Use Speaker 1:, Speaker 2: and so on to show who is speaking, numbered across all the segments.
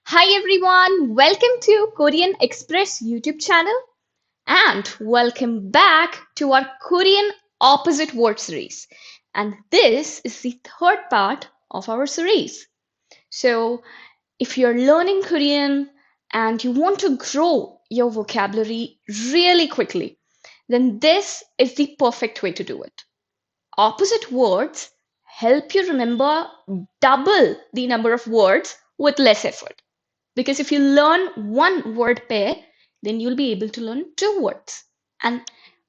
Speaker 1: Hi everyone, welcome to Korean Express YouTube channel and welcome back to our Korean opposite word series. And this is the third part of our series. So, if you're learning Korean and you want to grow your vocabulary really quickly, then this is the perfect way to do it. Opposite words help you remember double the number of words with less effort. Because if you learn one word pair, then you'll be able to learn two words. And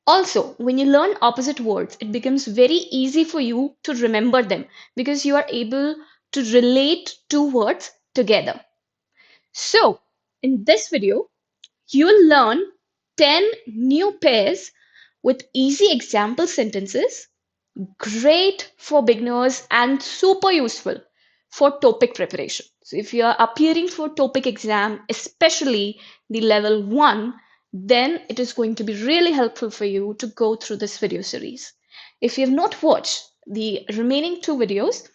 Speaker 1: also, when you learn opposite words, it becomes very easy for you to remember them because you are able to relate two words together. So, in this video, you'll learn 10 new pairs with easy example sentences, great for beginners and super useful for topic preparation. So if you are appearing for topic exam, especially the level 1, then it is going to be really helpful for you to go through this video series. If you have not watched the remaining two videos,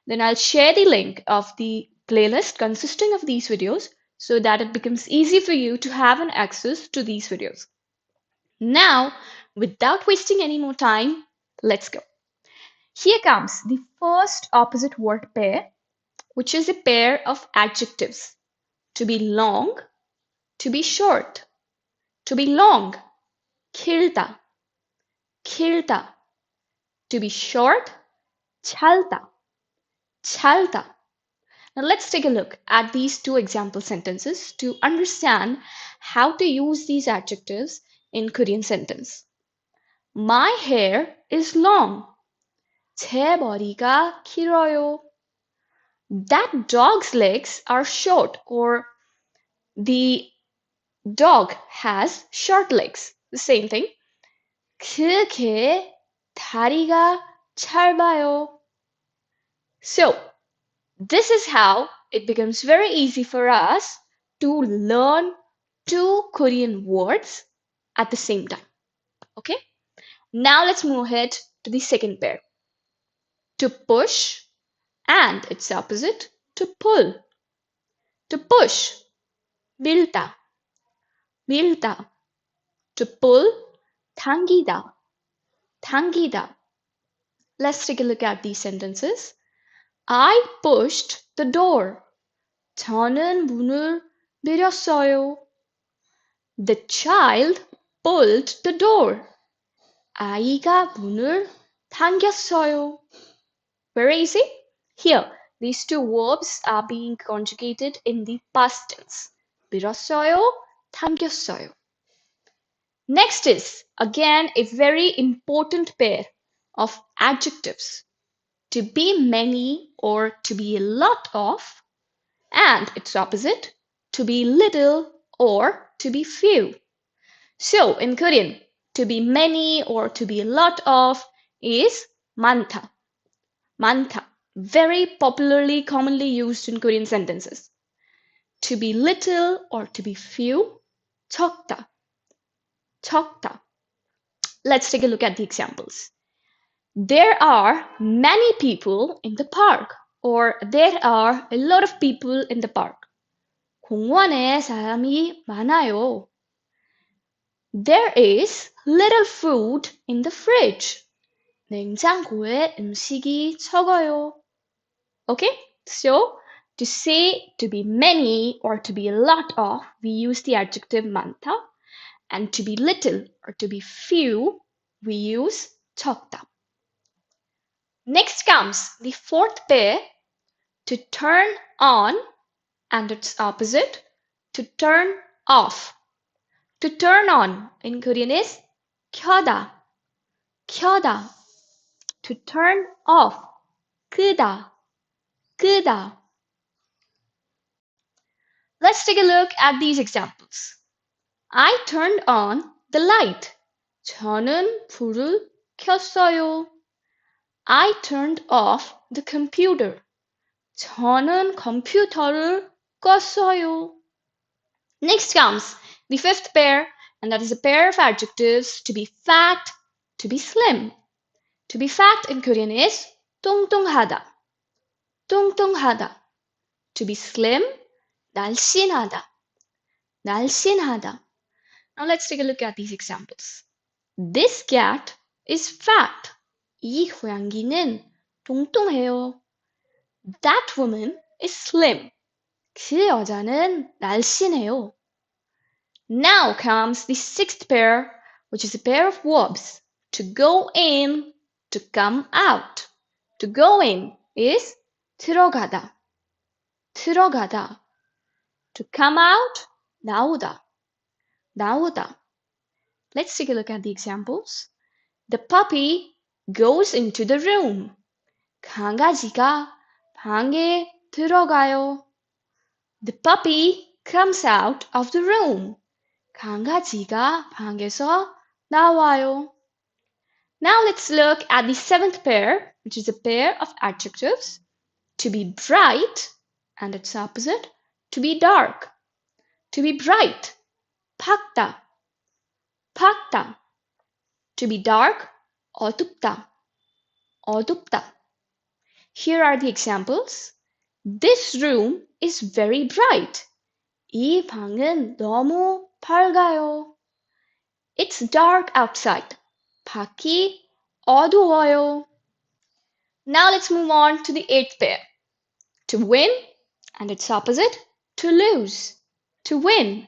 Speaker 1: then I'll share the link of the playlist consisting of these videos so that it becomes easy for you to have an access to these videos. Now, without wasting any more time, let's go. Here comes the first opposite word pair, which is a pair of adjectives. To be long, to be short. To be long, 길다, 길다. To be short, 짧다, 짧다. Now let's take a look at these two example sentences to understand how to use these adjectives in Korean sentence. My hair is long. 제 머리가 길어요. That dog's legs are short, or the dog has short legs. The same thing. 그 개 다리가 짧아요. So, this is how it becomes very easy for us to learn two Korean words at the same time. Okay? Now let's move ahead to the second pair. To push and its opposite, to pull. To push, 밀다, 밀다. To pull, 당기다, 당기다. Let's take a look at these sentences. I pushed the door. 저는 문을 밀었어요. The child pulled the door. 아이가 문을 당겼어요. Very easy. Here, these two verbs are being conjugated in the past tense. 밀었어요, 당겼어요. Next is, again, a very important pair of adjectives. To be many or to be a lot of, and its opposite, to be little or to be few. So, in Korean, to be many or to be a lot of is 많다. 많다. Very popularly, commonly used in Korean sentences. To be little or to be few, 적다. 적다. Let's take a look at the examples. There are many people in the park, or there are a lot of people in the park. 공원에 사람이 많아요. There is little food in the fridge. 냉장고에 음식이 적어요. Okay, so to say to be many or to be a lot of, we use the adjective 많다, and to be little or to be few, we use 적다. Next comes the fourth pair, to turn on, and its opposite, to turn off. To turn on in Korean is 켜다, 켜다. To turn off, 끄다, 끄다. Let's take a look at these examples. I turned on the light. 저는 불을 켰어요. I turned off the computer. 저는 컴퓨터를 껐어요. Next comes the fifth pair, and that is a pair of adjectives, to be fat, to be slim. To be fat in Korean is 뚱뚱하다, 뚱뚱하다. To be slim, 날씬하다, 날씬하다. Now let's take a look at these examples. This cat is fat. 이 고양이는 뚱뚱해요. That woman is slim. 그 여자는 날씬해요. Now comes the sixth pair, which is a pair of verbs. To go in, to come out. To go in is 들어가다, 들어가다. To come out, 나오다, 나오다. Let's take a look at the examples. The puppy goes into the room. 강아지가 방에 들어가요. The puppy comes out of the room. 강아지가 방에서 나와요. Now let's look at the seventh pair, which is a pair of adjectives. To be bright, and its opposite, to be dark. To be bright, 밝다, 밝다. To be dark, 어둡다, 어둡다. Here are the examples. This room is very bright. 이 방은 너무 밝아요. It's dark outside. 밖이 어두워요. Now let's move on to the eighth pair. To win, and its opposite, to lose. To win,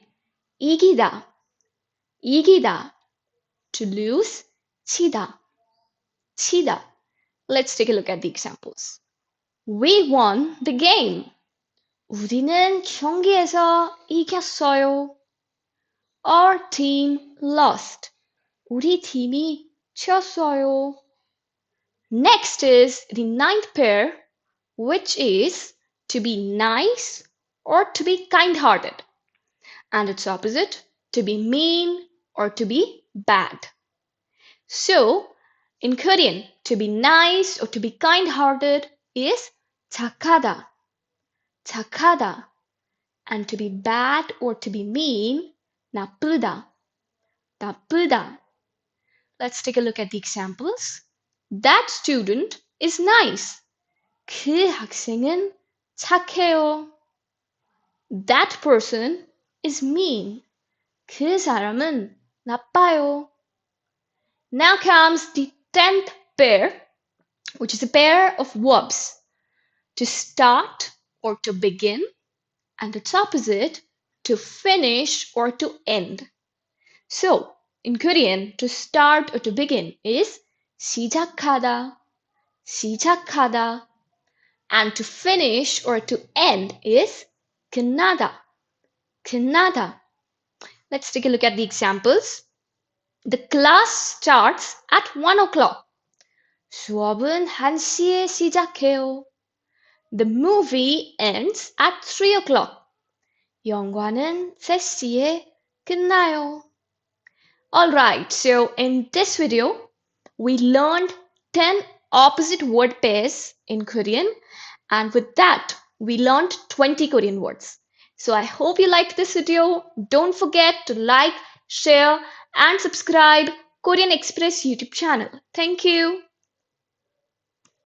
Speaker 1: 이기다, 이기다. To lose, 치다, 치다. Let's take a look at the examples. We won the game. 우리는 경기에서 이겼어요. Our team lost. 우리 팀이 졌어요. Next is the ninth pair, which is to be nice or to be kind-hearted. And its opposite, to be mean or to be bad. So, in Korean, to be nice or to be kind-hearted is 착하다, 착하다. And to be bad or to be mean, 나쁘다, 나쁘다. Let's take a look at the examples. That student is nice. 그 학생은 착해요. That person is mean. 그 사람은 나빠요. Now comes the 10th pair, which is a pair of verbs. To start or to begin, and its opposite, to finish or to end. So, in Korean, to start or to begin is 시작하다, 시작하다. And to finish or to end is 끝나다, 끝나다. Let's take a look at the examples. The class starts at 1 o'clock. 수업은 1시에 시작해요. The movie ends at 3 o'clock. 영화는 3시에 끝나요. Alright, so in this video, we learned 10 opposite word pairs in Korean, and with that, we learned 20 Korean words. So I hope you liked this video. Don't forget to like, share, and subscribe Korean Express YouTube channel. Thank you.